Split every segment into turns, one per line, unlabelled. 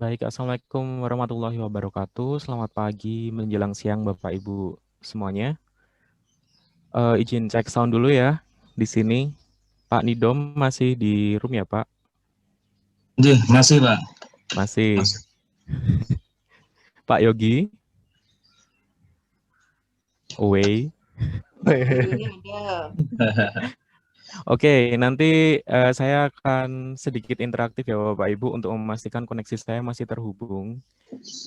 Baik, Assalamualaikum warahmatullahi wabarakatuh. Selamat pagi menjelang siang Bapak Ibu semuanya. Izin cek sound dulu ya di sini. Pak Nidom masih di room ya Pak?
Nggih, masih Pak.
Masih.
Masih.
Pak Yogi, away.
Ini ada.
Oke, nanti saya akan sedikit interaktif ya Bapak Ibu untuk memastikan koneksi saya masih terhubung.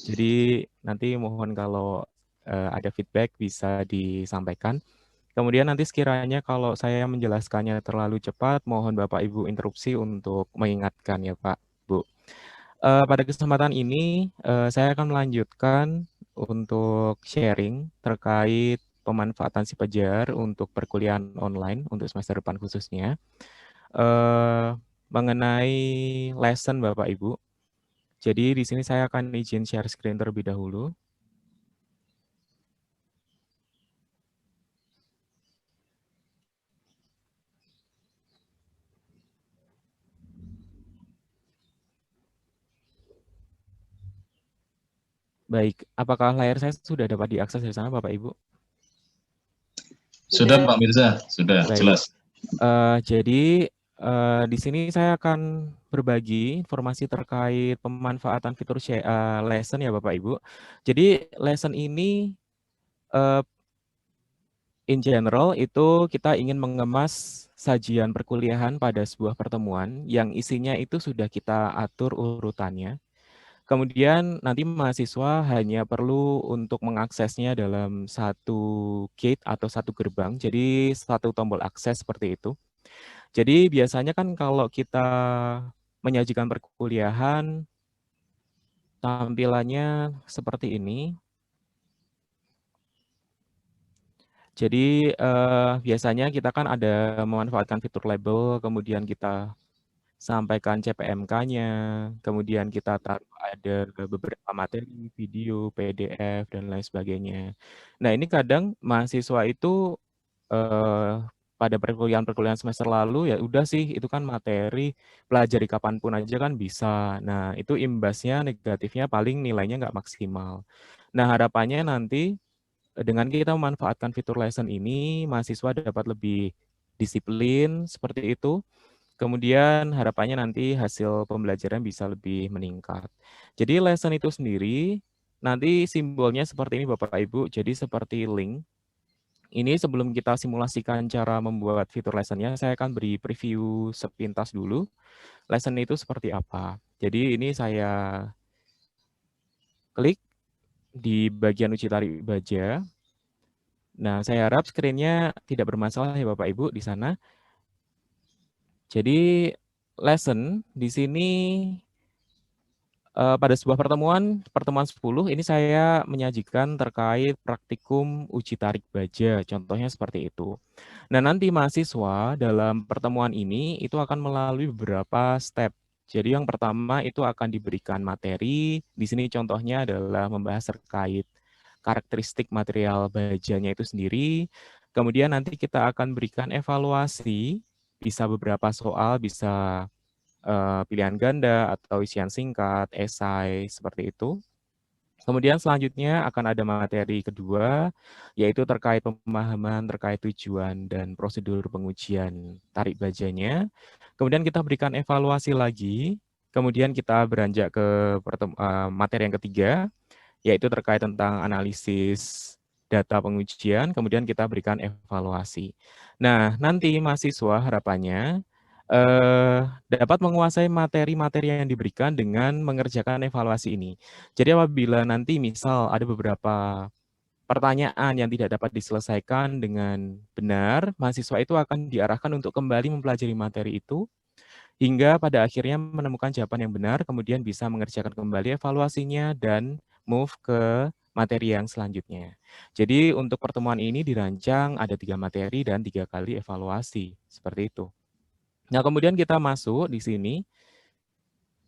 Jadi nanti mohon kalau ada feedback bisa disampaikan. Kemudian nanti sekiranya kalau saya menjelaskannya terlalu cepat, mohon Bapak Ibu interupsi untuk mengingatkan ya Pak, Bu. Pada kesempatan ini saya akan melanjutkan untuk sharing terkait pemanfaatan si Pajar untuk perkuliahan online untuk semester depan khususnya mengenai lesson Bapak Ibu. Jadi di sini saya akan izin share screen terlebih dahulu. Baik, apakah layar saya sudah dapat diakses dari sana Bapak Ibu?
Sudah Pak Mirza, sudah
Baik.
jelas.
Jadi di sini saya akan berbagi informasi terkait pemanfaatan fitur lesson ya Bapak Ibu. Jadi lesson ini in general itu kita ingin mengemas sajian perkuliahan pada sebuah pertemuan yang isinya itu sudah kita atur urutannya. Kemudian nanti mahasiswa hanya perlu untuk mengaksesnya dalam satu gate atau satu gerbang, jadi satu tombol akses seperti itu. Jadi biasanya kan kalau kita menyajikan perkuliahan, tampilannya seperti ini. Jadi biasanya kita kan ada memanfaatkan fitur label, kemudian kita sampaikan CPMK-nya, kemudian kita taruh ada beberapa materi, video, PDF, dan lain sebagainya. Nah ini kadang mahasiswa itu pada perkuliahan semester lalu ya udah sih itu kan materi pelajari kapanpun aja kan bisa. Nah itu imbasnya negatifnya paling nilainya nggak maksimal. Nah harapannya nanti dengan kita memanfaatkan fitur lesson ini mahasiswa dapat lebih disiplin seperti itu. Kemudian harapannya nanti hasil pembelajaran bisa lebih meningkat. Jadi lesson itu sendiri nanti simbolnya seperti ini Bapak Ibu. Jadi seperti link. Ini sebelum kita simulasikan cara membuat fitur lessonnya, saya akan beri preview sepintas dulu. Lesson itu seperti apa. Jadi ini saya klik di bagian uji tarik baja. Nah, saya harap screen-nya tidak bermasalah ya Bapak Ibu di sana. Jadi lesson di sini pada sebuah pertemuan 10 ini saya menyajikan terkait praktikum uji tarik baja, contohnya seperti itu. Nah, nanti mahasiswa dalam pertemuan ini itu akan melalui beberapa step. Jadi yang pertama itu akan diberikan materi, di sini contohnya adalah membahas terkait karakteristik material bajanya itu sendiri. Kemudian nanti kita akan berikan evaluasi, bisa beberapa soal, bisa pilihan ganda atau isian singkat, esai, seperti itu. Kemudian selanjutnya akan ada materi kedua, yaitu terkait pemahaman terkait tujuan dan prosedur pengujian tarik bajanya. Kemudian kita berikan evaluasi lagi, kemudian kita beranjak ke materi yang ketiga, yaitu terkait tentang analisis data pengujian, kemudian kita berikan evaluasi. Nah, nanti mahasiswa harapannya dapat menguasai materi-materi yang diberikan dengan mengerjakan evaluasi ini. Jadi apabila nanti misal ada beberapa pertanyaan yang tidak dapat diselesaikan dengan benar, mahasiswa itu akan diarahkan untuk kembali mempelajari materi itu, hingga pada akhirnya menemukan jawaban yang benar, kemudian bisa mengerjakan kembali evaluasinya dan move ke materi yang selanjutnya. Jadi untuk pertemuan ini dirancang ada 3 materi dan 3 kali evaluasi, seperti itu. Nah, kemudian kita masuk di sini.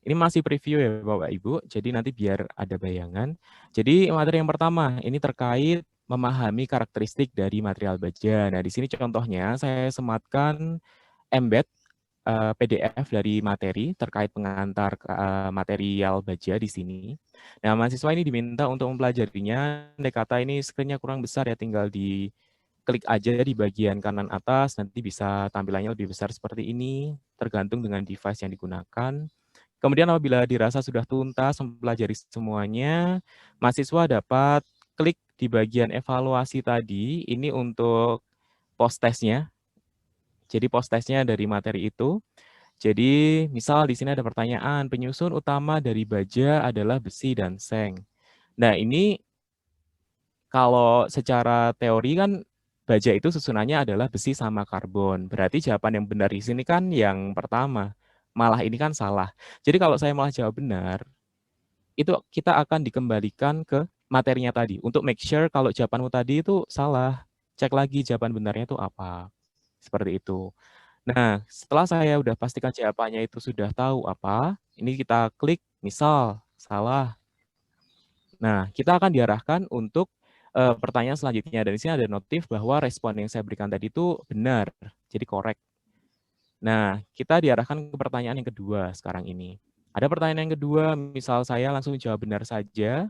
Ini masih preview ya Bapak Ibu, jadi nanti biar ada bayangan. Jadi materi yang pertama ini terkait memahami karakteristik dari material baja. Nah, di sini contohnya saya sematkan embed PDF dari materi terkait pengantar material baja di sini. Nah, mahasiswa ini diminta untuk mempelajarinya. Andai kata ini screen-nya kurang besar ya tinggal diklik aja di bagian kanan atas, nanti bisa tampilannya lebih besar seperti ini, tergantung dengan device yang digunakan. Kemudian apabila dirasa sudah tuntas mempelajari semuanya, mahasiswa dapat klik di bagian evaluasi tadi, ini untuk post-testnya. Jadi post-testnya dari materi itu. Jadi misal di sini ada pertanyaan, penyusun utama dari baja adalah besi dan seng. Nah ini kalau secara teori kan baja itu susunannya adalah besi sama karbon. Berarti jawaban yang benar di sini kan yang pertama. Malah ini kan salah. Jadi kalau saya malah jawab benar, itu kita akan dikembalikan ke materinya tadi. Untuk make sure kalau jawabanmu tadi itu salah. Cek lagi jawaban benarnya itu apa. Seperti itu. Nah, setelah saya udah pastikan jawabannya itu sudah tahu apa, ini kita klik misal salah. Nah, kita akan diarahkan untuk pertanyaan selanjutnya. Dan di sini ada notif bahwa respon yang saya berikan tadi itu benar, jadi correct. Nah, kita diarahkan ke pertanyaan yang kedua sekarang ini. Ada pertanyaan yang kedua, misal saya langsung jawab benar saja.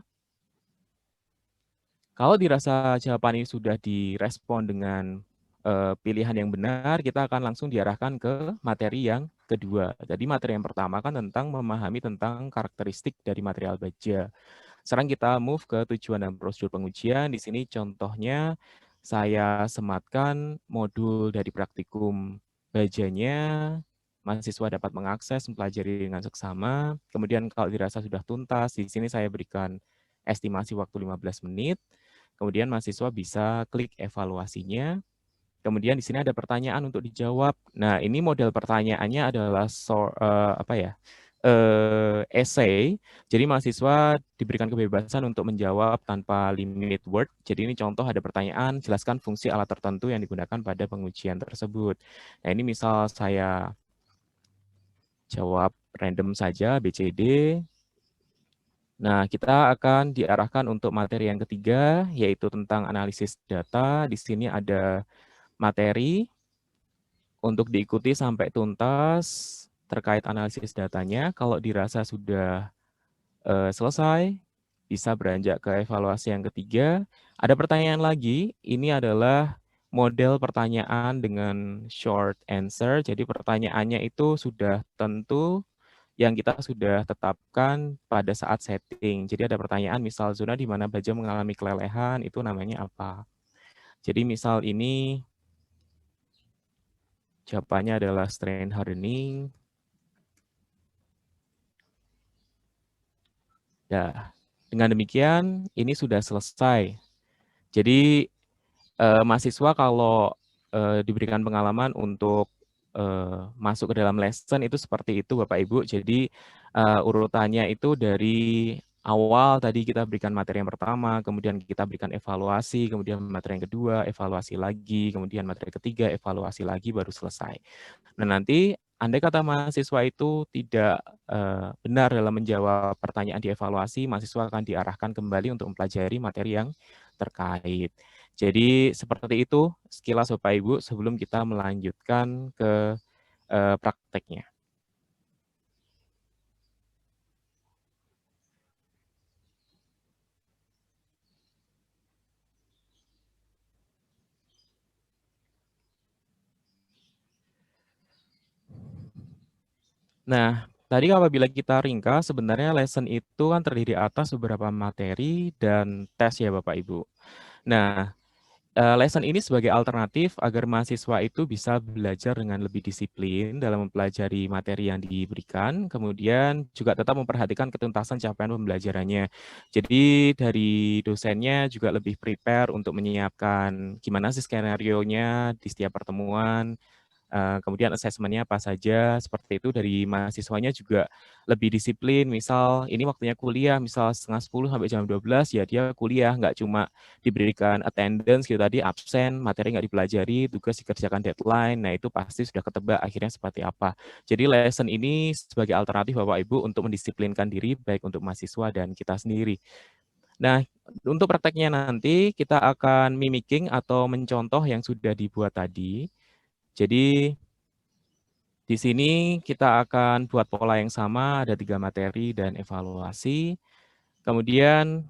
Kalau dirasa jawaban ini sudah direspon dengan pilihan yang benar, kita akan langsung diarahkan ke materi yang kedua. Jadi materi yang pertama kan tentang memahami tentang karakteristik dari material baja. Sekarang kita move ke tujuan dan prosedur pengujian. Di sini contohnya saya sematkan modul dari praktikum bajanya. Mahasiswa dapat mengakses, mempelajari dengan seksama. Kemudian kalau dirasa sudah tuntas, di sini saya berikan estimasi waktu 15 menit. Kemudian mahasiswa bisa klik evaluasinya. Kemudian di sini ada pertanyaan untuk dijawab. Nah, ini model pertanyaannya adalah essay. Jadi mahasiswa diberikan kebebasan untuk menjawab tanpa limit word. Jadi ini contoh ada pertanyaan, jelaskan fungsi alat tertentu yang digunakan pada pengujian tersebut. Nah, ini misal saya jawab random saja, BCD. Nah, kita akan diarahkan untuk materi yang ketiga, yaitu tentang analisis data. Di sini ada materi untuk diikuti sampai tuntas terkait analisis datanya. Kalau dirasa sudah selesai, bisa beranjak ke evaluasi yang ketiga. Ada pertanyaan lagi, ini adalah model pertanyaan dengan short answer. Jadi pertanyaannya itu sudah tentu yang kita sudah tetapkan pada saat setting. Jadi ada pertanyaan misal zona di mana baja mengalami kelelehan, itu namanya apa? Jadi misal ini jawabannya adalah strain hardening. Ya, dengan demikian ini sudah selesai. Jadi mahasiswa kalau diberikan pengalaman untuk masuk ke dalam lesson itu seperti itu Bapak Ibu. Jadi urutannya itu dari awal tadi kita berikan materi yang pertama, kemudian kita berikan evaluasi, kemudian materi yang kedua, evaluasi lagi, kemudian materi ketiga, evaluasi lagi, baru selesai. Nah nanti andai kata mahasiswa itu tidak benar dalam menjawab pertanyaan di evaluasi, mahasiswa akan diarahkan kembali untuk mempelajari materi yang terkait. Jadi seperti itu sekilas Bapak Ibu sebelum kita melanjutkan ke prakteknya. Nah, tadi apabila kita ringkas, sebenarnya lesson itu kan terdiri atas beberapa materi dan tes ya Bapak Ibu. Nah, lesson ini sebagai alternatif agar mahasiswa itu bisa belajar dengan lebih disiplin dalam mempelajari materi yang diberikan, kemudian juga tetap memperhatikan ketuntasan capaian pembelajarannya. Jadi dari dosennya juga lebih prepare untuk menyiapkan gimana sih skenario-nya di setiap pertemuan, kemudian assessment-nya apa saja, seperti itu. Dari mahasiswanya juga lebih disiplin, misal ini waktunya kuliah, misal setengah 10 sampai jam 12, ya dia kuliah, nggak cuma diberikan attendance gitu tadi, absen, materi nggak dipelajari, tugas dikerjakan deadline, nah itu pasti sudah ketebak akhirnya seperti apa. Jadi lesson ini sebagai alternatif Bapak Ibu untuk mendisiplinkan diri, baik untuk mahasiswa dan kita sendiri. Nah, untuk prakteknya nanti kita akan mimicking atau mencontoh yang sudah dibuat tadi. Jadi Di sini kita akan buat pola yang sama, ada 3 materi dan evaluasi. Kemudian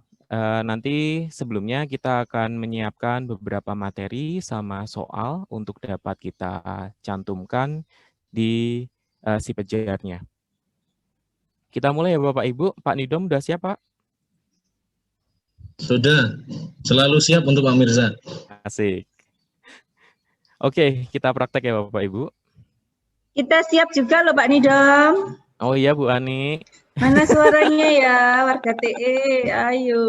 nanti sebelumnya kita akan menyiapkan beberapa materi sama soal untuk dapat kita cantumkan di si pejarnya. Kita mulai ya Bapak Ibu. Pak Nidom udah siap Pak?
Sudah. Selalu siap untuk Pak Mirza.
Asik. Oke, kita praktek ya Bapak Ibu.
Kita siap juga loh Pak Nidom.
Oh iya Bu Ani.
Mana suaranya ya warga TE? Ayo.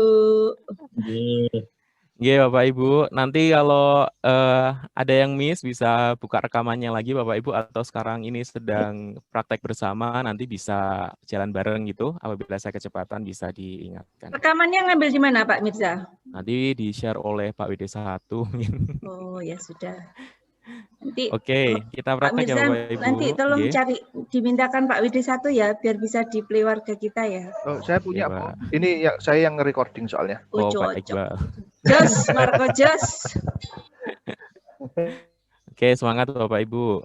Iya Bapak Ibu, nanti kalau ada yang miss bisa buka rekamannya lagi Bapak Ibu, atau sekarang ini sedang praktek bersama nanti bisa jalan bareng gitu, apabila saya kecepatan bisa diingatkan.
Rekamannya ngambil di mana Pak Mirza?
Nanti di-share oleh Pak WD 1.
Oh ya sudah. Nanti
Oke, kita
Pak
praktek ya
Mirza
Bapak Ibu.
nanti tolong
Nggih.
cari, dimintakan Pak WD 1 ya, biar bisa di play warga kita ya.
Oh, saya punya
Iya,
Bu.
Pak.
Ini saya yang recording soalnya.
Oh,
Oh, Pak
cocok.
Iqbal.
Jos, Marco Jos.
Oke, semangat Bapak Ibu.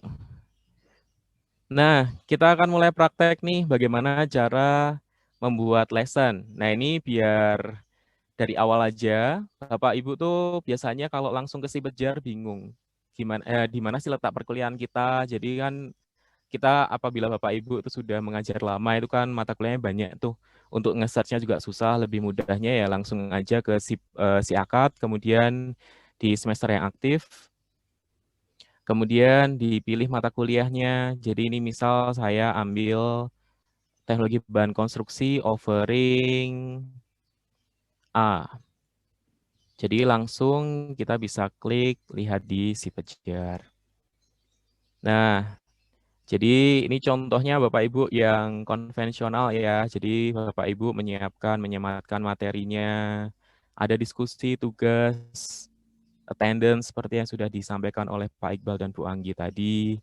Nah, kita akan mulai praktek nih bagaimana cara membuat lesson. Nah, ini biar dari awal aja, Bapak Ibu tuh biasanya kalau langsung ke si Bejar bingung. Di mana sih letak perkuliahan kita. Jadi kan kita apabila Bapak Ibu itu sudah mengajar lama itu kan mata kuliahnya banyak tuh. Untuk nge-search-nya juga susah, lebih mudahnya ya langsung aja ke si akad, kemudian di semester yang aktif. Kemudian dipilih mata kuliahnya. Jadi ini misal saya ambil teknologi bahan konstruksi offering A. Jadi langsung kita bisa klik lihat di si Pejar. Nah, jadi ini contohnya Bapak Ibu yang konvensional ya. Jadi Bapak Ibu menyematkan materinya, ada diskusi, tugas, attendance seperti yang sudah disampaikan oleh Pak Iqbal dan Bu Anggi tadi.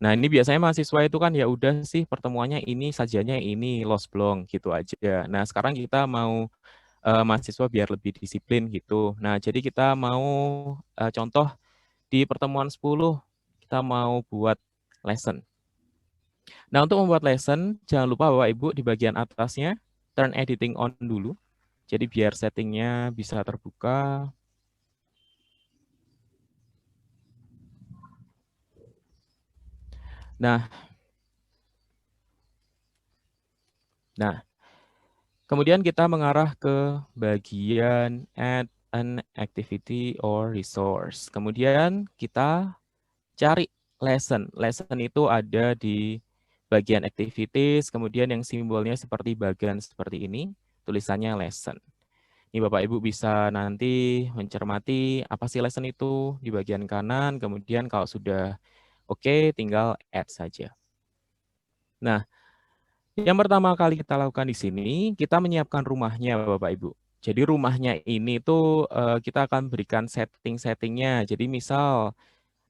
Nah, ini biasanya mahasiswa itu kan ya udah sih pertemuannya ini, sajiannya ini, lost blong gitu aja. Nah, sekarang kita mau mahasiswa biar lebih disiplin gitu. Nah, jadi kita mau contoh di pertemuan 10 kita mau buat lesson. Nah, untuk membuat lesson, jangan lupa Bapak Ibu di bagian atasnya turn editing on dulu. Jadi biar settingnya bisa terbuka. Nah, kemudian kita mengarah ke bagian add an activity or resource. Kemudian kita cari lesson. Lesson itu ada di bagian activities, kemudian yang simbolnya seperti bagan seperti ini, tulisannya lesson. Ini Bapak Ibu bisa nanti mencermati apa sih lesson itu di bagian kanan, kemudian kalau sudah oke, tinggal add saja. Nah, yang pertama kali kita lakukan di sini, kita menyiapkan rumahnya Bapak Ibu. Jadi rumahnya ini tuh kita akan berikan setting-settingnya. Jadi misal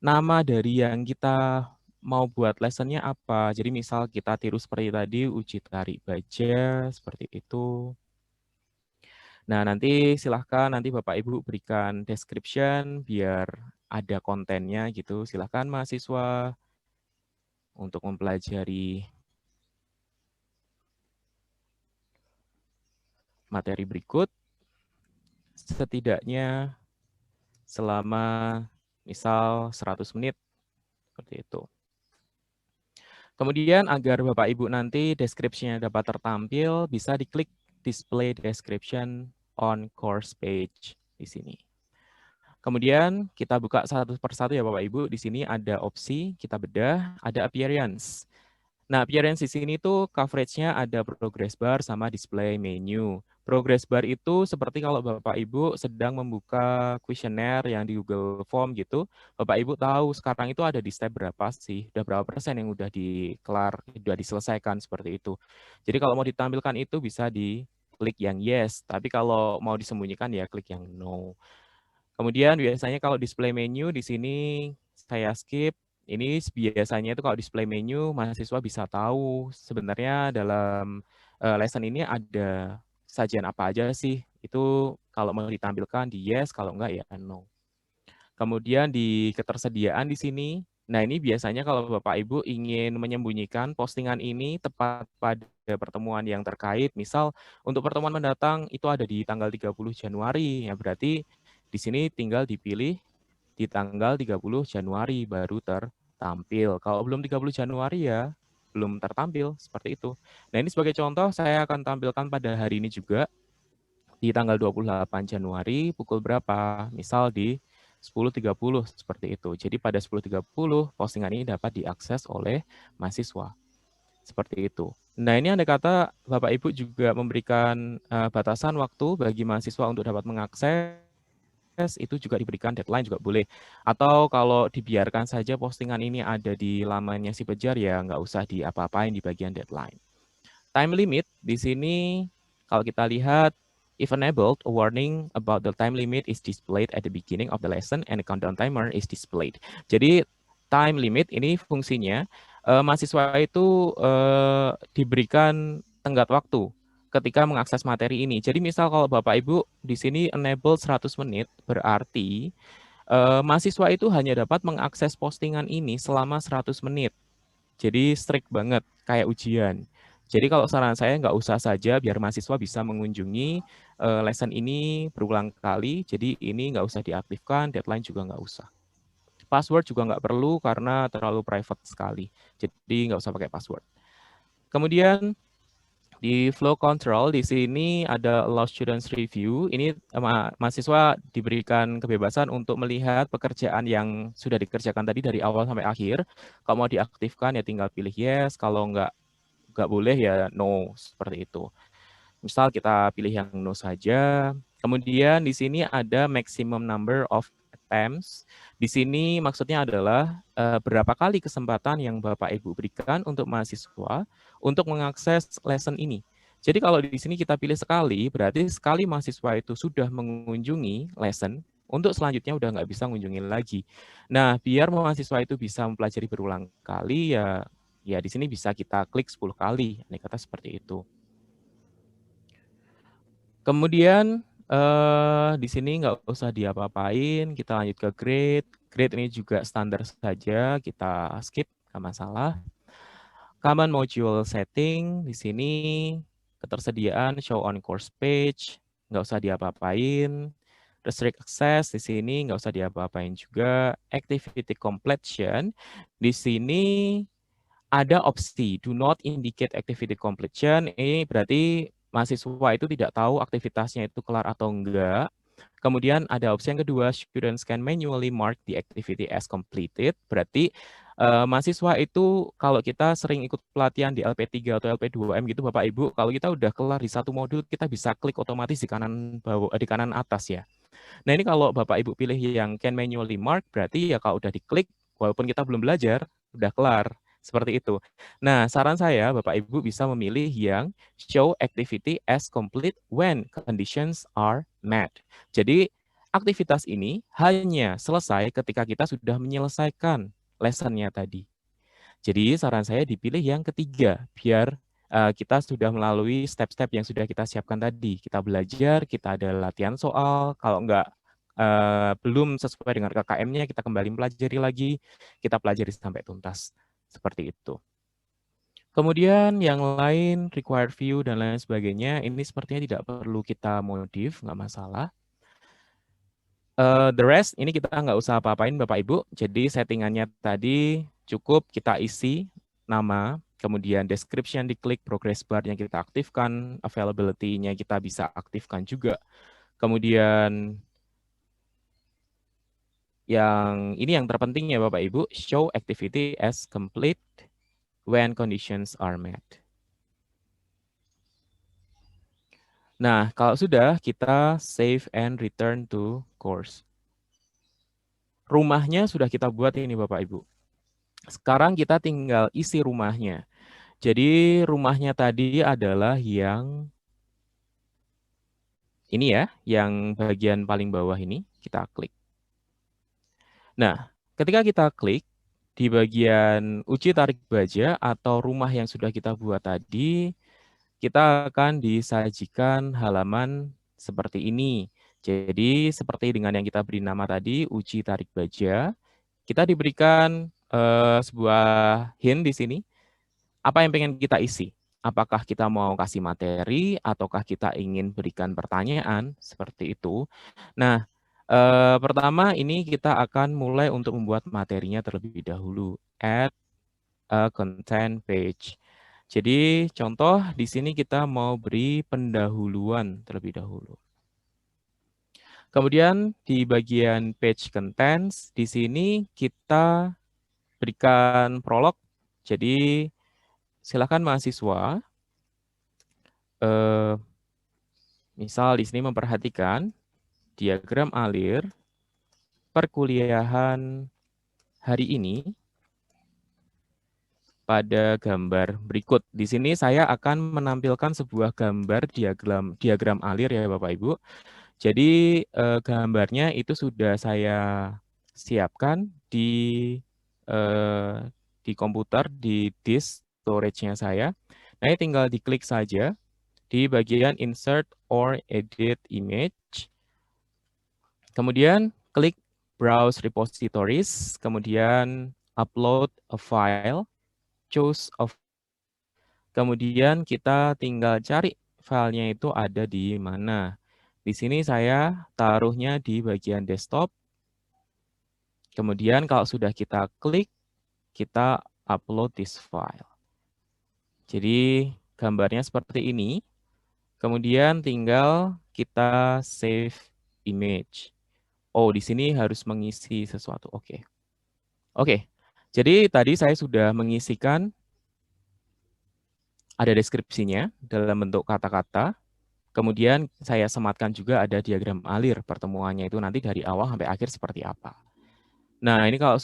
nama dari yang kita mau buat lessonnya apa. Jadi misal kita tiru seperti tadi, uji tarik baja, seperti itu. Nah, nanti silahkan nanti Bapak Ibu berikan description biar ada kontennya gitu. Silahkan mahasiswa untuk mempelajari materi berikut. Setidaknya selama misal 100 menit, seperti itu. Kemudian agar Bapak Ibu nanti description-nya dapat tertampil, bisa diklik display description on course page di sini. Kemudian kita buka satu persatu ya Bapak Ibu. Di sini ada opsi, kita bedah, ada appearance. Nah, appearance di sini tuh coverage-nya ada progress bar sama display menu. Progress bar itu seperti kalau Bapak Ibu sedang membuka kuesioner yang di Google Form gitu, Bapak Ibu tahu sekarang itu ada di step berapa sih, udah berapa persen yang udah dikelar, udah diselesaikan seperti itu. Jadi kalau mau ditampilkan itu bisa diklik yang yes, tapi kalau mau disembunyikan ya klik yang no. Kemudian biasanya kalau display menu di sini saya skip. Ini biasanya itu kalau display menu mahasiswa bisa tahu sebenarnya dalam lesson ini ada sajian apa aja sih. Itu kalau mau ditampilkan di yes, kalau enggak ya no. Kemudian di ketersediaan di sini Nah, ini biasanya kalau Bapak Ibu ingin menyembunyikan postingan ini tepat pada pertemuan yang terkait, misal untuk pertemuan mendatang itu ada di tanggal 30 Januari, ya berarti di sini tinggal dipilih di tanggal 30 Januari baru tertampil. Kalau belum 30 Januari ya belum tertampil, seperti itu. Nah, ini sebagai contoh saya akan tampilkan pada hari ini juga di tanggal 28 Januari pukul berapa? Misal di 10.30 seperti itu. Jadi pada 10.30 postingan ini dapat diakses oleh mahasiswa. Seperti itu. Nah, ini andai kata Bapak Ibu juga memberikan batasan waktu bagi mahasiswa untuk dapat mengakses, itu juga diberikan deadline juga boleh. Atau kalau dibiarkan saja postingan ini ada di lamannya si pejar, ya nggak usah diapa-apain di bagian deadline. Time limit di sini kalau kita lihat, if enabled, a warning about the time limit is displayed at the beginning of the lesson and a countdown timer is displayed. Jadi time limit ini fungsinya mahasiswa itu diberikan tenggat waktu ketika mengakses materi ini. Jadi misal kalau Bapak Ibu di sini enable 100 menit, berarti mahasiswa itu hanya dapat mengakses postingan ini selama 100 menit. Jadi strict banget, kayak ujian. Jadi kalau saran saya nggak usah saja, biar mahasiswa bisa mengunjungi lesson ini berulang kali, jadi ini nggak usah diaktifkan, deadline juga nggak usah. Password juga nggak perlu karena terlalu private sekali, jadi nggak usah pakai password. Kemudian di flow control di sini ada allow students review. Ini mahasiswa diberikan kebebasan untuk melihat pekerjaan yang sudah dikerjakan tadi dari awal sampai akhir. Kalau mau diaktifkan ya tinggal pilih yes, kalau nggak boleh ya no, seperti itu. Misal kita pilih yang no saja. Kemudian di sini ada maximum number of attempts. Di sini maksudnya adalah berapa kali kesempatan yang Bapak Ibu berikan untuk mahasiswa untuk mengakses lesson ini. Jadi kalau di sini kita pilih sekali, berarti sekali mahasiswa itu sudah mengunjungi lesson, untuk selanjutnya udah nggak bisa mengunjungi lagi. Nah, biar mahasiswa itu bisa mempelajari berulang kali, ya di sini bisa kita klik 10 kali, andai kata seperti itu. Kemudian di sini nggak usah diapa-apain, kita lanjut ke grade. Grade ini juga standar saja, kita skip, nggak masalah. Common module setting, di sini ketersediaan show on course page, nggak usah diapa-apain. Restrict access, di sini nggak usah diapa-apain juga. Activity completion, di sini ada opsi do not indicate activity completion. Ini berarti mahasiswa itu tidak tahu aktivitasnya itu kelar atau enggak. Kemudian ada opsi yang kedua, students can manually mark the activity as completed. Berarti mahasiswa itu kalau kita sering ikut pelatihan di LP3 atau LP2M gitu Bapak Ibu, kalau kita udah kelar di satu modul, kita bisa klik otomatis di kanan bawah, di kanan atas ya. Nah, ini kalau Bapak Ibu pilih yang can manually mark, berarti ya kalau udah diklik, walaupun kita belum belajar, udah kelar. Seperti itu. Nah, saran saya Bapak Ibu bisa memilih yang show activity as complete when conditions are met. Jadi, aktivitas ini hanya selesai ketika kita sudah menyelesaikan lesson-nya tadi. Jadi, saran saya dipilih yang ketiga, biar kita sudah melalui step-step yang sudah kita siapkan tadi. Kita belajar, kita ada latihan soal, kalau enggak belum sesuai dengan KKM-nya, kita kembali pelajari lagi, kita pelajari sampai tuntas. Seperti itu. Kemudian yang lain, required view dan lain sebagainya, ini sepertinya tidak perlu kita modif, nggak masalah. The rest, ini kita nggak usah apa-apain Bapak Ibu. Jadi settingannya tadi cukup kita isi nama, kemudian description diklik, progress bar yang kita aktifkan, availability-nya kita bisa aktifkan juga. Kemudian yang ini yang terpenting ya Bapak Ibu, show activity as complete when conditions are met. Nah, kalau sudah, kita save and return to course. Rumahnya sudah kita buat ini Bapak Ibu. Sekarang kita tinggal isi rumahnya. Jadi rumahnya tadi adalah yang ini ya, yang bagian paling bawah ini, kita klik. Nah, ketika kita klik, di bagian uji tarik baja atau rumah yang sudah kita buat tadi, kita akan disajikan halaman seperti ini. Jadi seperti dengan yang kita beri nama tadi, uji tarik baja, kita diberikan sebuah hint di sini. Apa yang pengen kita isi? Apakah kita mau kasih materi ataukah kita ingin berikan pertanyaan seperti itu? Nah, pertama ini kita akan mulai untuk membuat materinya terlebih dahulu. Add a content page. Jadi contoh di sini kita mau beri pendahuluan terlebih dahulu. Kemudian di bagian page contents di sini kita berikan prolog. Jadi silakan mahasiswa misal di sini memperhatikan diagram alir perkuliahan hari ini pada gambar berikut. Di sini saya akan menampilkan sebuah gambar diagram alir ya Bapak Ibu. Jadi gambarnya itu sudah saya siapkan di komputer, di disk storage-nya saya. Nah, ini tinggal diklik saja di bagian Insert or Edit Image. Kemudian klik Browse Repositories, kemudian Upload a File, Choose a kemudian kita tinggal cari filenya itu ada di mana. Di sini saya taruhnya di bagian desktop. Kemudian kalau sudah kita klik, kita upload this file. Jadi gambarnya seperti ini. Kemudian tinggal kita save image. Oh, di sini harus mengisi sesuatu. Oke. Oke. Jadi tadi saya sudah mengisikan ada deskripsinya dalam bentuk kata-kata. Kemudian saya sematkan juga ada diagram alir pertemuannya itu nanti dari awal sampai akhir seperti apa. Nah, ini kalau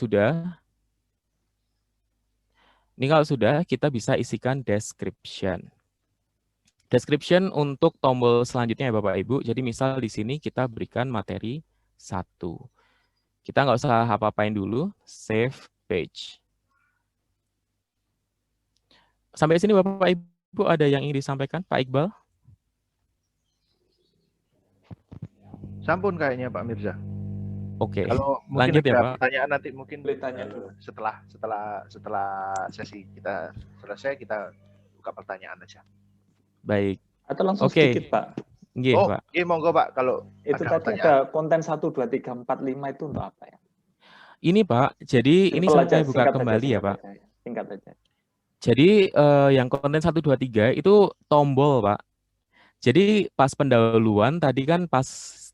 sudah kita bisa isikan description. Description untuk tombol selanjutnya ya Bapak Ibu. Jadi misal di sini kita berikan materi 1. Kita nggak usah apa-apain dulu, save page. Sampai sini Bapak Ibu ada yang ingin disampaikan Pak Iqbal?
Sampun kayaknya Pak Mirza.
Oke.
Kalau mungkin
Lanjut ya,
ada
Pak.
pertanyaan nanti mungkin
Boleh tanya dulu.
setelah sesi kita selesai kita buka pertanyaan aja.
Baik.
Atau langsung
Oke.
sedikit, Pak.
Nggih, Pak.
Monggo Pak kalau
Itu
ada
tadi
pertanyaan.
ada konten 1, 2, 3, 4, 5 itu untuk apa ya?
Ini Pak, jadi ini
Simpel aja,
saya buka
singkat
kembali
aja,
ya Pak.
Singkat aja.
Jadi yang konten 1, 2, 3 itu tombol Pak. Jadi pas pendahuluan tadi kan pas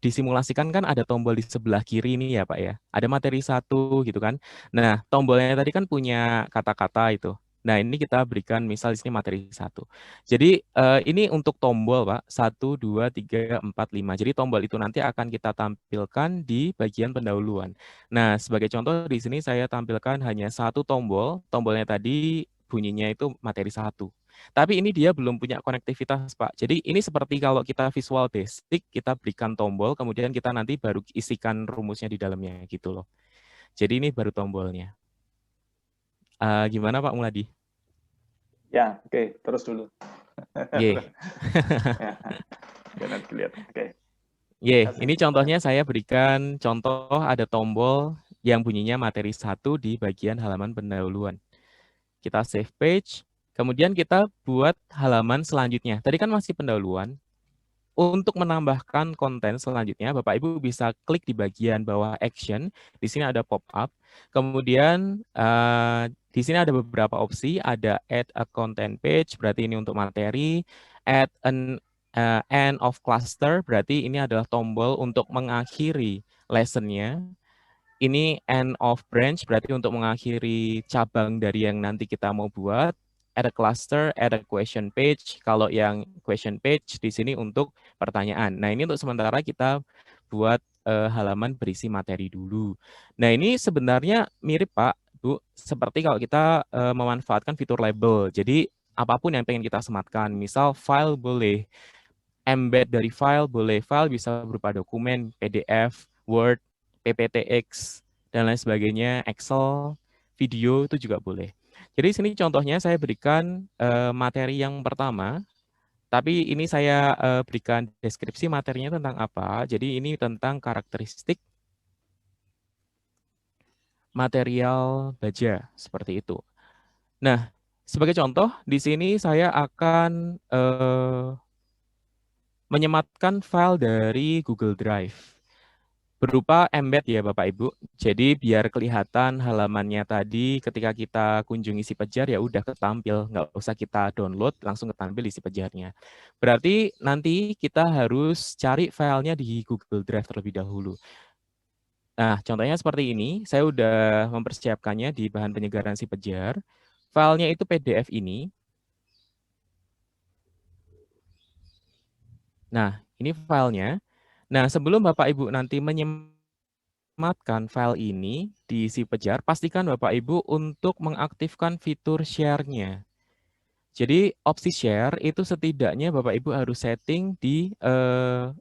disimulasikan kan ada tombol di sebelah kiri ini ya Pak ya. Ada materi 1 gitu kan. Nah tombolnya tadi kan punya kata-kata itu. Nah ini kita berikan misal di sini materi 1. Jadi ini untuk tombol Pak. 1, 2, 3, 4, 5. Jadi tombol itu nanti akan kita tampilkan di bagian pendahuluan. Nah sebagai contoh di sini saya tampilkan hanya 1 tombol. Tombolnya tadi bunyinya itu materi 1. Tapi ini dia belum punya konektivitas, Pak. Jadi ini seperti kalau kita Visual Basic, kita berikan tombol, kemudian kita nanti baru isikan rumusnya di dalamnya gitu loh. Jadi ini baru tombolnya. Gimana Pak Muladi?
Ya, oke. Terus dulu.
Ye.
Ya, nanti lihat. Oke.
Ye, ini contohnya saya berikan contoh ada tombol yang bunyinya materi 1 di bagian halaman pendahuluan. Kita save page. Kemudian kita buat halaman selanjutnya. Tadi kan masih pendahuluan. Untuk menambahkan konten selanjutnya, Bapak Ibu bisa klik di bagian bawah action. Di sini ada pop-up. Kemudian di sini ada beberapa opsi. Ada add a content page, berarti ini untuk materi. Add an end of cluster, berarti ini adalah tombol untuk mengakhiri lesson-nya. Ini end of branch, berarti untuk mengakhiri cabang dari yang nanti kita mau buat. Add a cluster, add a question page. Kalau yang question page di sini untuk pertanyaan. Nah ini untuk sementara kita buat halaman berisi materi dulu. Nah ini sebenarnya mirip Pak, Bu, seperti kalau kita memanfaatkan fitur label. Jadi apapun yang pengen kita sematkan, misal file boleh, embed dari file boleh, file bisa berupa dokumen, PDF, Word, PPTX, dan lain sebagainya, Excel, video itu juga boleh. Jadi sini contohnya saya berikan materi yang pertama, tapi ini saya berikan deskripsi materinya tentang apa. Jadi ini tentang karakteristik material baja, seperti itu. Nah, sebagai contoh, di sini saya akan menyematkan file dari Google Drive. Berupa embed ya Bapak Ibu. Jadi biar kelihatan halamannya tadi ketika kita kunjungi si Pejar ya udah ketampil, nggak usah kita download, langsung ketampil di si Pejarnya. Berarti nanti kita harus cari filenya di Google Drive terlebih dahulu. Nah, contohnya seperti ini, saya udah mempersiapkannya di bahan penyegaran si Pejar. Filenya itu PDF ini. Nah, ini filenya. Nah, sebelum Bapak Ibu nanti menyematkan file ini di si Pejar, pastikan Bapak Ibu untuk mengaktifkan fitur share-nya. Jadi opsi share itu setidaknya Bapak Ibu harus setting di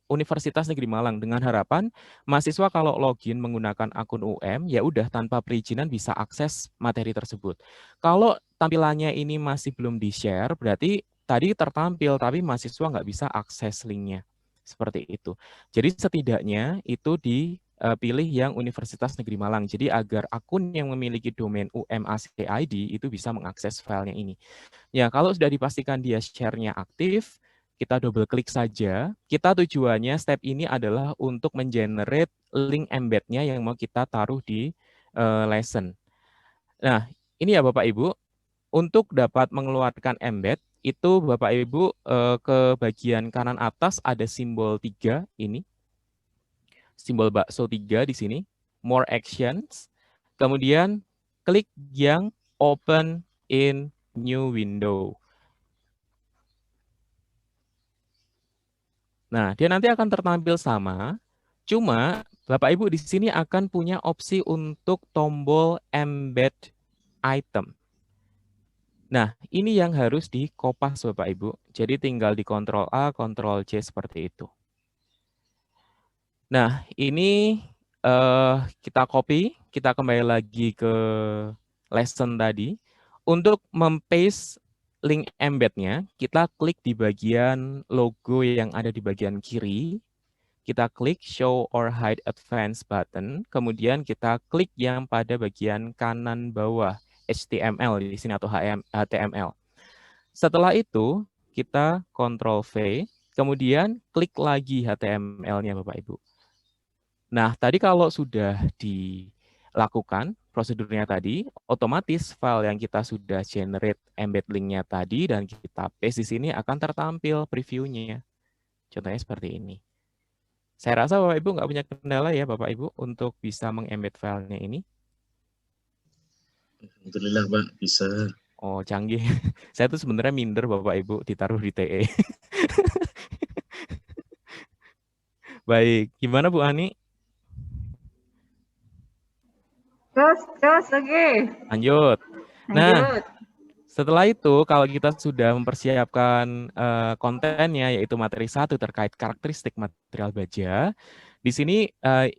Universitas Negeri Malang dengan harapan mahasiswa kalau login menggunakan akun UM ya udah tanpa perizinan bisa akses materi tersebut. Kalau tampilannya ini masih belum di-share berarti tadi tertampil tapi mahasiswa nggak bisa akses linknya. Seperti itu. Jadi setidaknya itu dipilih yang Universitas Negeri Malang. Jadi agar akun yang memiliki domain UMACID itu bisa mengakses filenya ini. Ya, kalau sudah dipastikan dia share-nya aktif, kita double klik saja. Kita tujuannya step ini adalah untuk mengenerate link embed-nya yang mau kita taruh di lesson. Nah, ini ya Bapak Ibu, untuk dapat mengeluarkan embed, itu Bapak Ibu ke bagian kanan atas ada simbol 3 ini. Simbol bakso 3 di sini. More actions. Kemudian klik yang open in new window. Nah, dia nanti akan tertampil sama, cuma Bapak Ibu di sini akan punya opsi untuk tombol embed item. Nah, ini yang harus dikopas Bapak Ibu. Jadi tinggal di Ctrl A, Ctrl C seperti itu. Nah, ini kita copy, kita kembali lagi ke lesson tadi. Untuk mempaste link embed-nya, kita klik di bagian logo yang ada di bagian kiri. Kita klik Show or Hide Advanced button. Kemudian kita klik yang pada bagian kanan bawah HTML di sini atau HTML. Setelah itu, kita Ctrl V. Kemudian klik lagi HTML-nya Bapak Ibu. Nah, tadi kalau sudah dilakukan prosedurnya tadi, otomatis file yang kita sudah generate embed link-nya tadi dan kita paste di sini akan tertampil preview-nya. Contohnya seperti ini. Saya rasa Bapak Ibu nggak punya kendala ya Bapak Ibu untuk bisa mengembed filenya ini.
Alhamdulillah Pak, bisa.
Oh, canggih. Saya tuh sebenarnya minder Bapak Ibu ditaruh di TE. Baik, gimana Bu Ani?
Terus lagi.
Lanjut. Nah,
Lanjut.
setelah itu kalau kita sudah mempersiapkan kontennya yaitu materi 1 terkait karakteristik material baja, di sini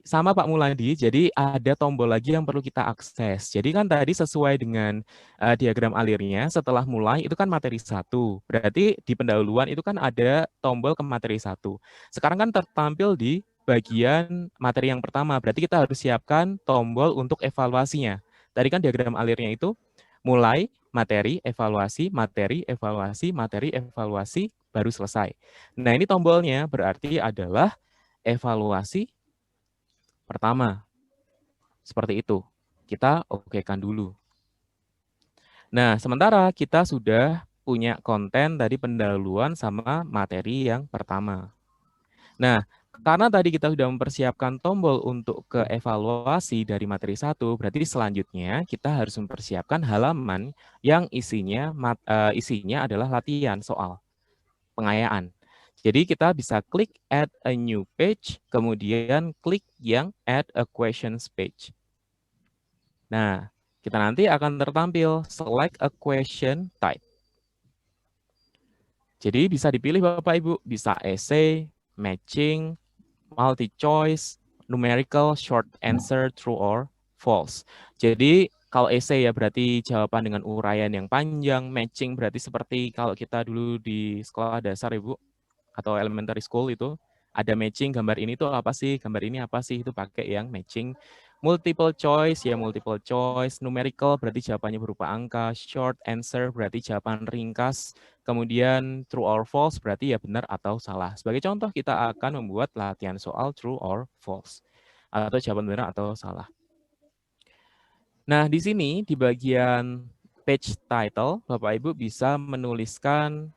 sama Pak Muladi, jadi ada tombol lagi yang perlu kita akses. Jadi kan tadi sesuai dengan diagram alirnya, setelah mulai itu kan materi 1. Berarti di pendahuluan itu kan ada tombol ke materi 1. Sekarang kan tertampil di bagian materi yang pertama, berarti kita harus siapkan tombol untuk evaluasinya. Tadi kan diagram alirnya itu mulai, materi, evaluasi, materi, evaluasi, materi, evaluasi, baru selesai. Nah ini tombolnya berarti adalah evaluasi pertama. Seperti itu. Kita okekan dulu. Nah, sementara kita sudah punya konten tadi pendahuluan sama materi yang pertama. Nah, karena tadi kita sudah mempersiapkan tombol untuk ke evaluasi dari materi 1, berarti selanjutnya kita harus mempersiapkan halaman yang isinya adalah latihan soal pengayaan. Jadi kita bisa klik add a new page, kemudian klik yang add a questions page. Nah, kita nanti akan tertampil select a question type. Jadi bisa dipilih Bapak Ibu, bisa essay, matching, multi-choice, numerical, short answer, true or false. Jadi kalau essay ya berarti jawaban dengan uraian yang panjang, matching berarti seperti kalau kita dulu di sekolah dasar Ibu, atau elementary school itu, ada matching gambar ini tuh apa sih, gambar ini apa sih, itu pakai yang matching. Multiple choice ya multiple choice, numerical berarti jawabannya berupa angka, short answer berarti jawaban ringkas, kemudian true or false berarti ya benar atau salah. Sebagai contoh kita akan membuat latihan soal true or false atau jawaban benar atau salah. Nah, di sini di bagian page title Bapak Ibu bisa menuliskan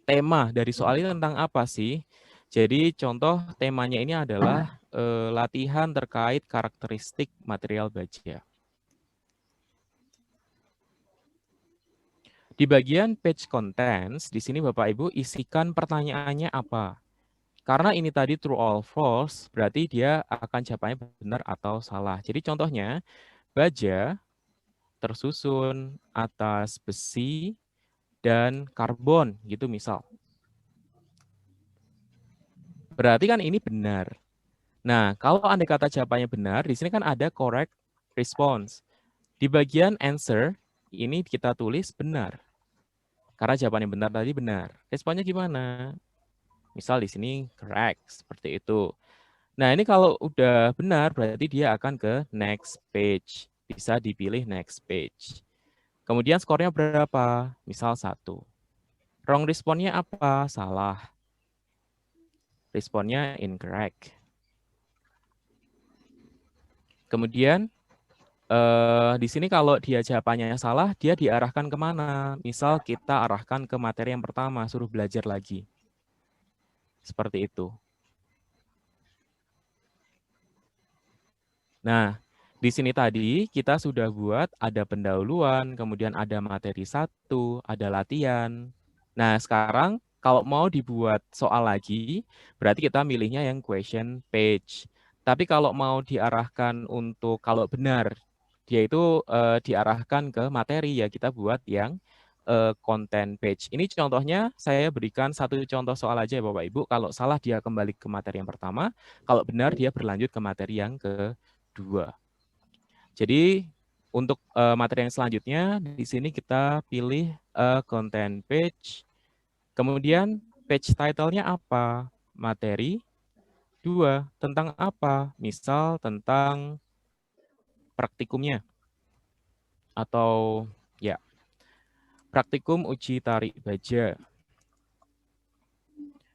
tema dari soal ini tentang apa sih? Jadi contoh temanya ini adalah latihan terkait karakteristik material baja. Di bagian page contents, di sini Bapak Ibu isikan pertanyaannya apa. Karena ini tadi true or false, berarti dia akan jawabannya benar atau salah. Jadi contohnya, baja tersusun atas besi dan karbon, gitu misal. Berarti kan ini benar. Nah, kalau andai kata jawabannya benar, di sini kan ada correct response. Di bagian answer, ini kita tulis benar. Karena jawaban yang benar tadi benar. Responnya gimana? Misal di sini correct, seperti itu. Nah, ini kalau udah benar, berarti dia akan ke next page. Bisa dipilih next page. Kemudian skornya berapa? Misal 1. Wrong responnya apa? Salah. Responnya incorrect. Kemudian di sini kalau dia jawabannya salah, dia diarahkan kemana? Misal kita arahkan ke materi yang pertama, suruh belajar lagi. Seperti itu. Nah, di sini tadi kita sudah buat ada pendahuluan, kemudian ada materi 1, ada latihan. Nah, sekarang kalau mau dibuat soal lagi, berarti kita milihnya yang question page. Tapi kalau mau diarahkan untuk, kalau benar, dia itu diarahkan ke materi, ya kita buat yang content page. Ini contohnya saya berikan satu contoh soal aja ya Bapak Ibu. Kalau salah dia kembali ke materi yang pertama, kalau benar dia berlanjut ke materi yang kedua. Jadi untuk materi yang selanjutnya di sini kita pilih content page. Kemudian page title-nya apa? Materi 2. Tentang apa? Misal tentang praktikumnya. Atau ya, praktikum uji tarik baja.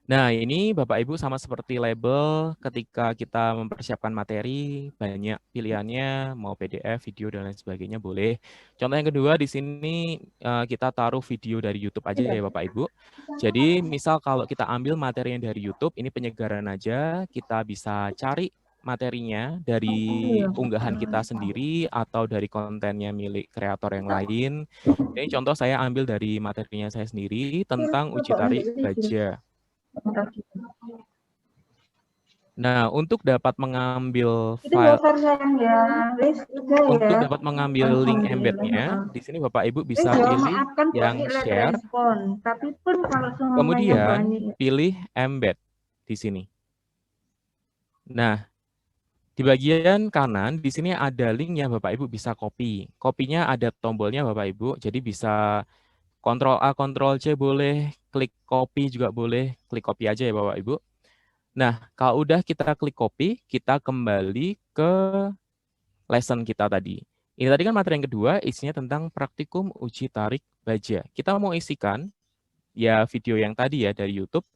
Nah, ini Bapak Ibu sama seperti label ketika kita mempersiapkan materi, banyak pilihannya, mau PDF, video, dan lain sebagainya boleh. Contoh yang kedua di sini kita taruh video dari YouTube aja ya Bapak Ibu. Jadi misal kalau kita ambil materi yang dari YouTube, ini penyegaran aja, kita bisa cari materinya dari unggahan kita sendiri atau dari kontennya milik kreator yang lain. Ini contoh saya ambil dari materinya saya sendiri tentang uji tarik baja. Nah, untuk dapat mengambil file, untuk dapat mengambil link embed-nya, di sini Bapak Ibu bisa pilih yang share, kemudian pilih embed di sini. Nah, di bagian kanan di sini ada linknya Bapak Ibu bisa copy. Kopinya ada tombolnya Bapak Ibu, jadi bisa Ctrl A, Ctrl C boleh, klik copy juga boleh, klik copy aja ya Bapak Ibu. Nah, kalau udah kita klik copy, kita kembali ke lesson kita tadi. Ini tadi kan materi yang kedua, isinya tentang praktikum uji tarik baja. Kita mau isikan ya video yang tadi ya dari YouTube.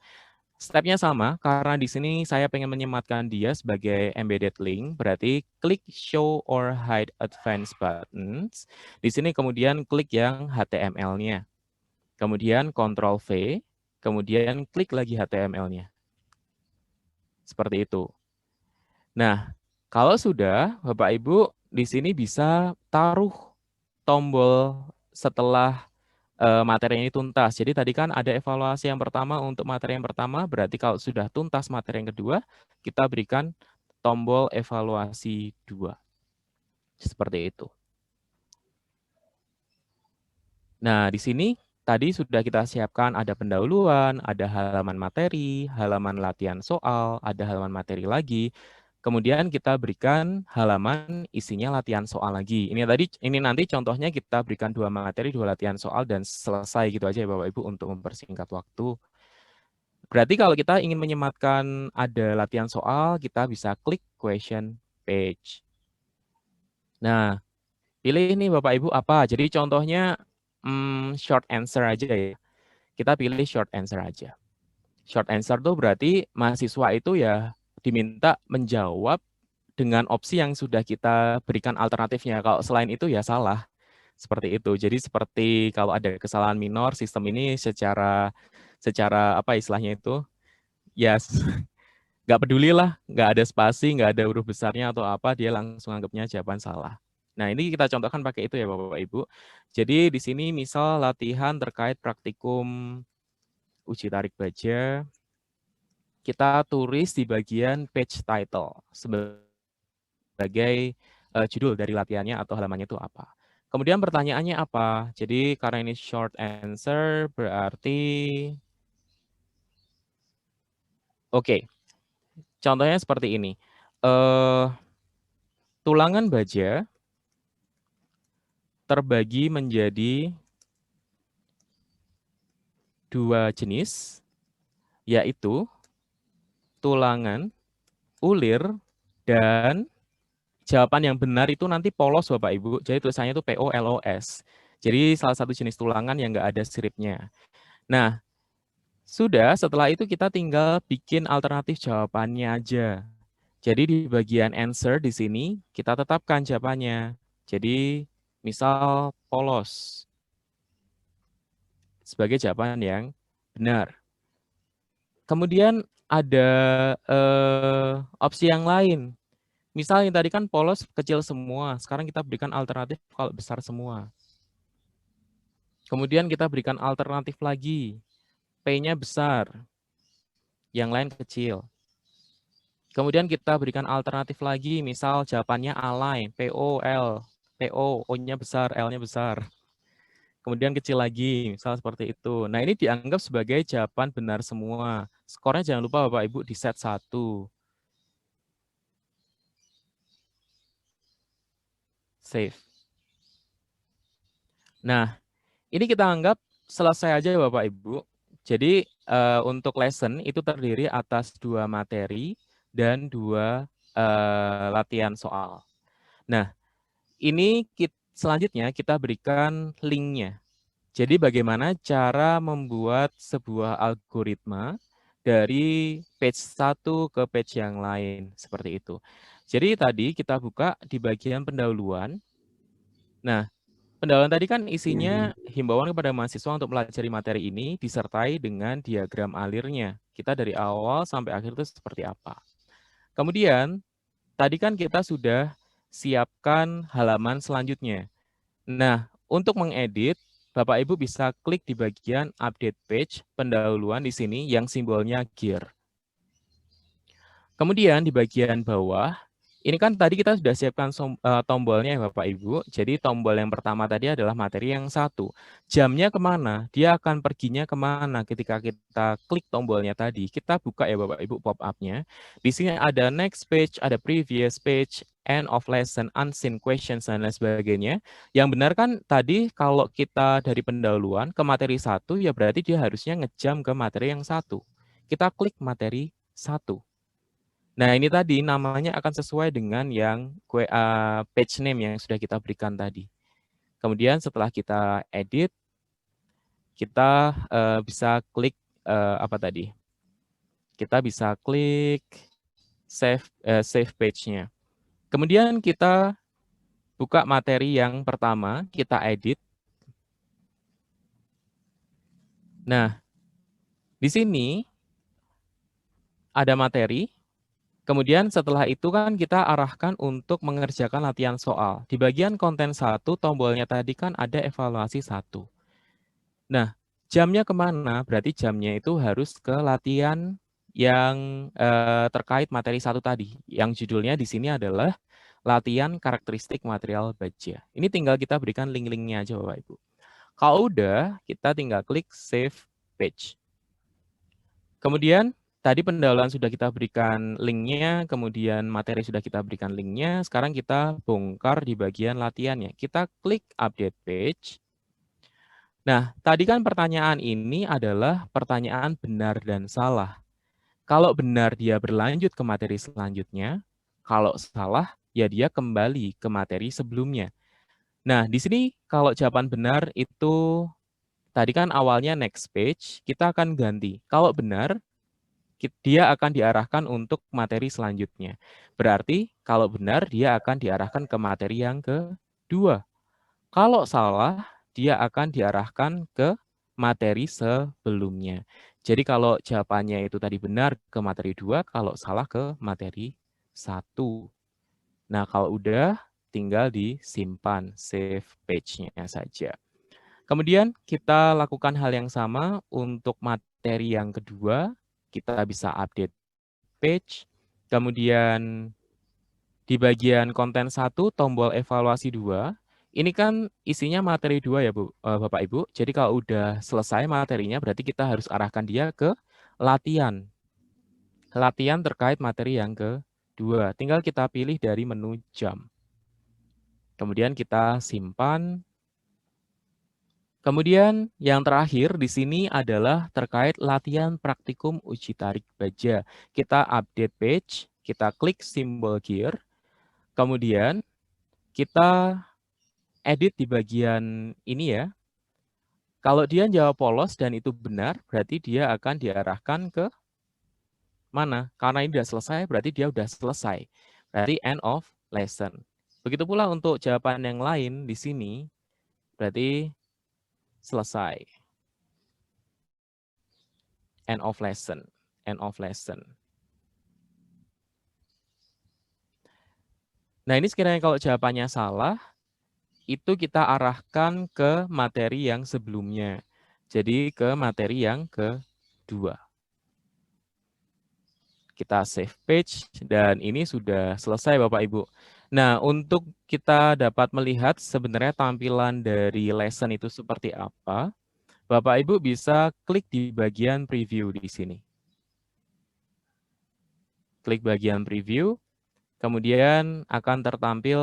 Stepnya sama, karena di sini saya pengen menyematkan dia sebagai embedded link, berarti klik show or hide advanced buttons. Di sini kemudian klik yang HTML-nya. Kemudian Ctrl V, kemudian klik lagi HTML-nya. Seperti itu. Nah, kalau sudah, Bapak Ibu di sini bisa taruh tombol setelah materi ini tuntas. Jadi tadi kan ada evaluasi yang pertama untuk materi yang pertama, berarti kalau sudah tuntas materi yang kedua, kita berikan tombol evaluasi 2. Seperti itu. Nah, di sini tadi sudah kita siapkan ada pendahuluan, ada halaman materi, halaman latihan soal, ada halaman materi lagi. Kemudian kita berikan halaman isinya latihan soal lagi. Ini nanti contohnya kita berikan 2 materi, 2 latihan soal dan selesai gitu aja ya Bapak Ibu untuk mempersingkat waktu. Berarti kalau kita ingin menyematkan ada latihan soal, kita bisa klik question page. Nah, pilih ini Bapak Ibu apa. Jadi contohnya short answer aja ya. Kita pilih short answer aja. Short answer tuh berarti mahasiswa itu ya diminta menjawab dengan opsi yang sudah kita berikan alternatifnya. Kalau selain itu ya salah. Seperti itu. Jadi seperti kalau ada kesalahan minor, sistem ini secara apa istilahnya itu, ya nggak peduli lah, nggak ada spasi, nggak ada huruf besarnya atau apa, dia langsung anggapnya jawaban salah. Nah, ini kita contohkan pakai itu ya Bapak Ibu. Jadi di sini misal latihan terkait praktikum uji tarik baja, kita tulis di bagian page title sebagai judul dari latihannya atau halamannya itu apa. Kemudian pertanyaannya apa? Jadi karena ini short answer berarti oke. Contohnya seperti ini. Tulangan baja terbagi menjadi 2 jenis, yaitu tulangan, ulir, dan jawaban yang benar itu nanti polos Bapak Ibu. Jadi tulisannya itu POLOS. Jadi salah satu jenis tulangan yang nggak ada siripnya. Nah, sudah setelah itu kita tinggal bikin alternatif jawabannya aja. Jadi di bagian answer di sini kita tetapkan jawabannya. Jadi misal polos sebagai jawaban yang benar. Kemudian ada opsi yang lain. Misalnya tadi kan polos kecil semua, sekarang kita berikan alternatif kalau besar semua. Kemudian kita berikan alternatif lagi, P-nya besar, yang lain kecil. Kemudian kita berikan alternatif lagi, misal jawabannya align, PO, L, PO, O-nya besar, L-nya besar. Kemudian kecil lagi, misal seperti itu. Nah, ini dianggap sebagai jawaban benar semua. Skornya jangan lupa Bapak Ibu di set 1. Save. Nah, ini kita anggap selesai aja Bapak Ibu. Jadi untuk lesson itu terdiri atas 2 materi dan 2 latihan soal. Nah, ini selanjutnya kita berikan linknya. Jadi bagaimana cara membuat sebuah algoritma dari page 1 ke page yang lain, seperti itu. Jadi tadi kita buka di bagian pendahuluan. Nah, pendahuluan tadi kan isinya himbauan kepada mahasiswa untuk pelajari materi ini disertai dengan diagram alirnya. Kita dari awal sampai akhir itu seperti apa. Kemudian, tadi kan kita sudah siapkan halaman selanjutnya. Nah, untuk mengedit, Bapak Ibu bisa klik di bagian update page pendahuluan di sini yang simbolnya gear. Kemudian di bagian bawah, ini kan tadi kita sudah siapkan tombolnya ya Bapak Ibu. Jadi tombol yang pertama tadi adalah materi yang 1. Jamnya kemana? Dia akan perginya kemana ketika kita klik tombolnya tadi. Kita buka ya Bapak Ibu pop-up-nya. Di sini ada next page, ada previous page, end of lesson, unseen questions, dan lain sebagainya. Yang benar kan tadi kalau kita dari pendahuluan ke materi 1, ya berarti dia harusnya ngejam ke materi yang 1. Kita klik materi 1. Nah, ini tadi namanya akan sesuai dengan yang page name yang sudah kita berikan tadi. Kemudian setelah kita edit, kita bisa klik apa tadi? Kita bisa klik save page-nya. Kemudian kita buka materi yang pertama, kita edit. Nah, di sini ada materi. Kemudian setelah itu kan kita arahkan untuk mengerjakan latihan soal. Di bagian konten 1, tombolnya tadi kan ada evaluasi 1. Nah, jamnya kemana? Berarti jamnya itu harus ke latihan yang terkait materi 1 tadi. Yang judulnya di sini adalah latihan karakteristik material baja. Ini tinggal kita berikan link-linknya aja Bapak Ibu. Kalau udah, kita tinggal klik save page. Kemudian tadi pendahuluan sudah kita berikan linknya, kemudian materi sudah kita berikan linknya. Sekarang kita bongkar di bagian latihannya. Kita klik update page. Nah, tadi kan pertanyaan ini adalah pertanyaan benar dan salah. Kalau benar dia berlanjut ke materi selanjutnya, Kalau salah, ya dia kembali ke materi sebelumnya. Nah, di sini kalau jawaban benar itu tadi kan awalnya next page, kita akan ganti. Kalau benar, dia akan diarahkan untuk materi selanjutnya. Berarti kalau benar, dia akan diarahkan ke materi yang kedua. Kalau salah, dia akan diarahkan ke materi sebelumnya. Jadi kalau jawabannya itu tadi benar ke materi 2, kalau salah ke materi 1. Nah, kalau udah tinggal disimpan, save page-nya saja. Kemudian kita lakukan hal yang sama untuk materi yang kedua. Kita bisa update page. Kemudian di bagian konten 1, tombol evaluasi 2. Ini kan isinya materi 2 ya Bapak Ibu. Jadi kalau udah selesai materinya berarti kita harus arahkan dia ke latihan. Latihan terkait materi yang kedua. Tinggal kita pilih dari menu jam. Kemudian kita simpan. Kemudian yang terakhir di sini adalah terkait latihan praktikum uji tarik baja. Kita update page, kita klik simbol gear, kemudian kita edit di bagian ini ya. Kalau dia jawab polos dan itu benar, berarti dia akan diarahkan ke mana? Karena ini sudah selesai, berarti dia sudah selesai. Berarti end of lesson. Begitu pula untuk jawaban yang lain di sini, berarti selesai. End of lesson. End of lesson. Nah, ini sekiranya kalau jawabannya salah, itu kita arahkan ke materi yang sebelumnya. Jadi ke materi yang kedua. Kita save page dan ini sudah selesai Bapak Ibu. Nah, untuk kita dapat melihat sebenarnya tampilan dari lesson itu seperti apa, Bapak Ibu bisa klik di bagian preview di sini. Klik bagian preview, kemudian akan tertampil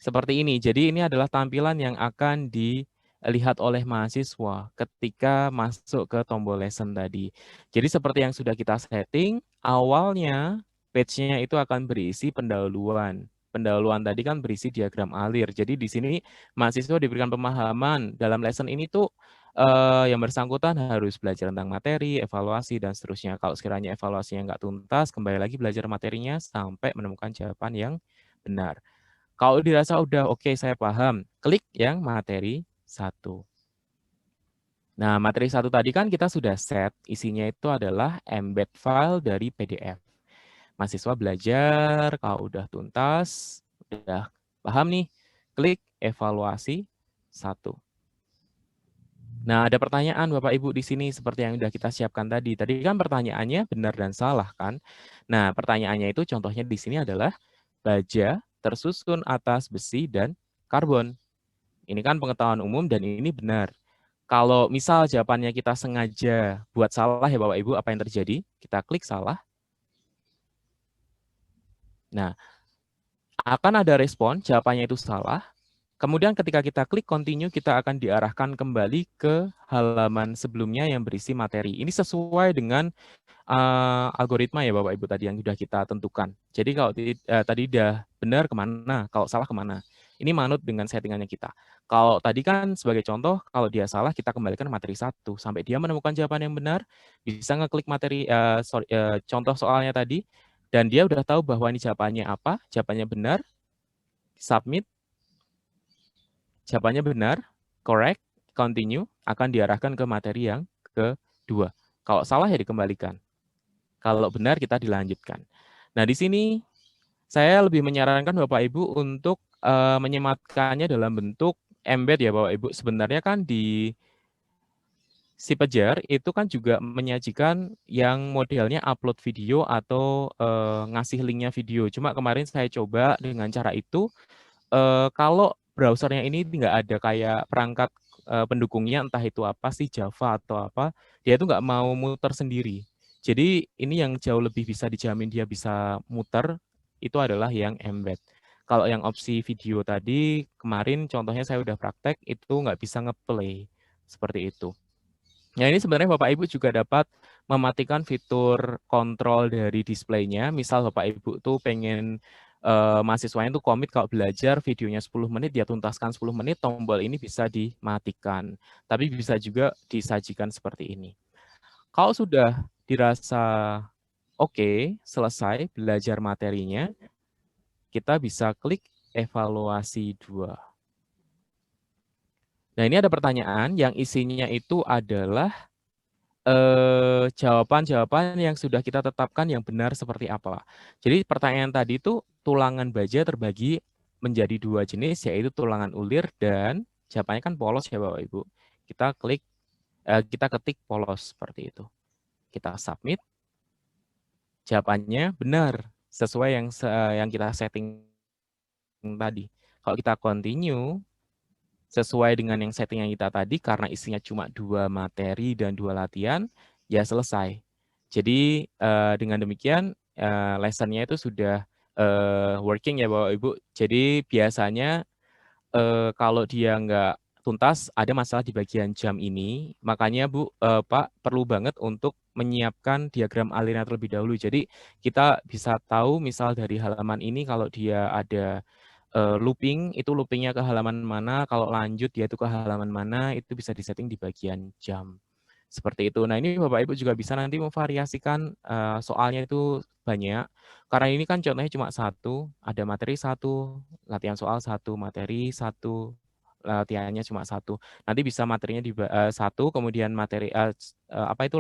seperti ini. Jadi ini adalah tampilan yang akan dilihat oleh mahasiswa ketika masuk ke tombol lesson tadi. Jadi seperti yang sudah kita setting, awalnya page-nya itu akan berisi pendahuluan. Pendahuluan tadi kan berisi diagram alir. Jadi di sini mahasiswa diberikan pemahaman dalam lesson ini tuh yang bersangkutan harus belajar tentang materi, evaluasi, dan seterusnya. Kalau sekiranya evaluasinya nggak tuntas, kembali lagi belajar materinya sampai menemukan jawaban yang benar. Kalau dirasa udah oke, saya paham, klik yang materi 1. Nah, materi 1 tadi kan kita sudah set, isinya itu adalah embed file dari PDF. Mahasiswa belajar, kalau udah tuntas, udah paham nih, klik evaluasi 1. Nah, ada pertanyaan Bapak Ibu di sini seperti yang sudah kita siapkan tadi. Tadi kan pertanyaannya benar dan salah kan? Nah, pertanyaannya itu contohnya di sini adalah baja tersusun atas besi dan karbon. Ini kan pengetahuan umum dan ini benar. Kalau misal jawabannya kita sengaja buat salah ya Bapak Ibu, apa yang terjadi? Kita klik salah. Nah, akan ada respon jawabannya itu salah. Kemudian ketika kita klik continue, kita akan diarahkan kembali ke halaman sebelumnya yang berisi materi. Ini sesuai dengan algoritma ya Bapak Ibu tadi yang sudah kita tentukan. Jadi kalau tadi udah benar kemana, kalau salah kemana. Ini manut dengan settingannya kita. Kalau tadi kan sebagai contoh, kalau dia salah kita kembalikan materi 1. Sampai dia menemukan jawaban yang benar, bisa ngeklik materi contoh soalnya tadi, dan dia udah tahu bahwa ini jawabannya apa, jawabannya benar, submit, jawabannya benar, correct, continue, akan diarahkan ke materi yang kedua. Kalau salah ya dikembalikan. Kalau benar kita dilanjutkan. Nah, di sini saya lebih menyarankan Bapak Ibu untuk menyematkannya dalam bentuk embed ya Bapak Ibu. Sebenarnya kan di si Pejar itu kan juga menyajikan yang modelnya upload video atau ngasih linknya video. Cuma kemarin saya coba dengan cara itu, kalau browsernya ini nggak ada kayak perangkat pendukungnya, entah itu apa sih, Java atau apa, dia itu nggak mau muter sendiri. Jadi ini yang jauh lebih bisa dijamin dia bisa muter, itu adalah yang embed. Kalau yang opsi video tadi, kemarin contohnya saya udah praktek, itu nggak bisa ngeplay, seperti itu. Nah, ini sebenarnya Bapak Ibu juga dapat mematikan fitur kontrol dari displaynya. Misal Bapak Ibu tuh pengen mahasiswanya tuh komit kalau belajar videonya 10 menit, dia tuntaskan 10 menit, tombol ini bisa dimatikan. Tapi bisa juga disajikan seperti ini. Kalau sudah dirasa oke, selesai belajar materinya, kita bisa klik evaluasi 2. Nah, ini ada pertanyaan yang isinya itu adalah jawaban-jawaban yang sudah kita tetapkan yang benar seperti apa. Jadi pertanyaan tadi itu tulangan baja terbagi menjadi 2 jenis, yaitu tulangan ulir dan jawabannya kan polos ya Bapak Ibu. Kita ketik polos seperti itu. Kita submit. Jawabannya benar sesuai yang kita setting tadi. Kalau kita continue sesuai dengan yang settingan kita tadi, karena isinya cuma 2 materi dan 2 latihan, ya selesai. Jadi dengan demikian lesson-nya itu sudah working ya Bapak Ibu. Jadi biasanya kalau dia nggak tuntas, ada masalah di bagian jam ini. Makanya Pak perlu banget untuk menyiapkan diagram aliran terlebih dahulu. Jadi kita bisa tahu misal dari halaman ini kalau dia ada looping, itu loopingnya ke halaman mana, kalau lanjut dia itu ke halaman mana, itu bisa disetting di bagian jam. Seperti itu. Nah, ini Bapak Ibu juga bisa nanti memvariasikan soalnya itu banyak. Karena ini kan contohnya cuma 1, ada materi 1, latihan soal 1, materi 1, latihannya cuma 1. Nanti bisa materinya 1, kemudian materi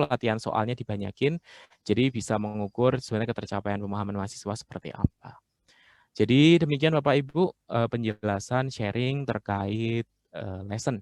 latihan soalnya dibanyakin. Jadi bisa mengukur sebenarnya ketercapaian pemahaman mahasiswa seperti apa. Jadi demikian Bapak Ibu penjelasan sharing terkait lesson.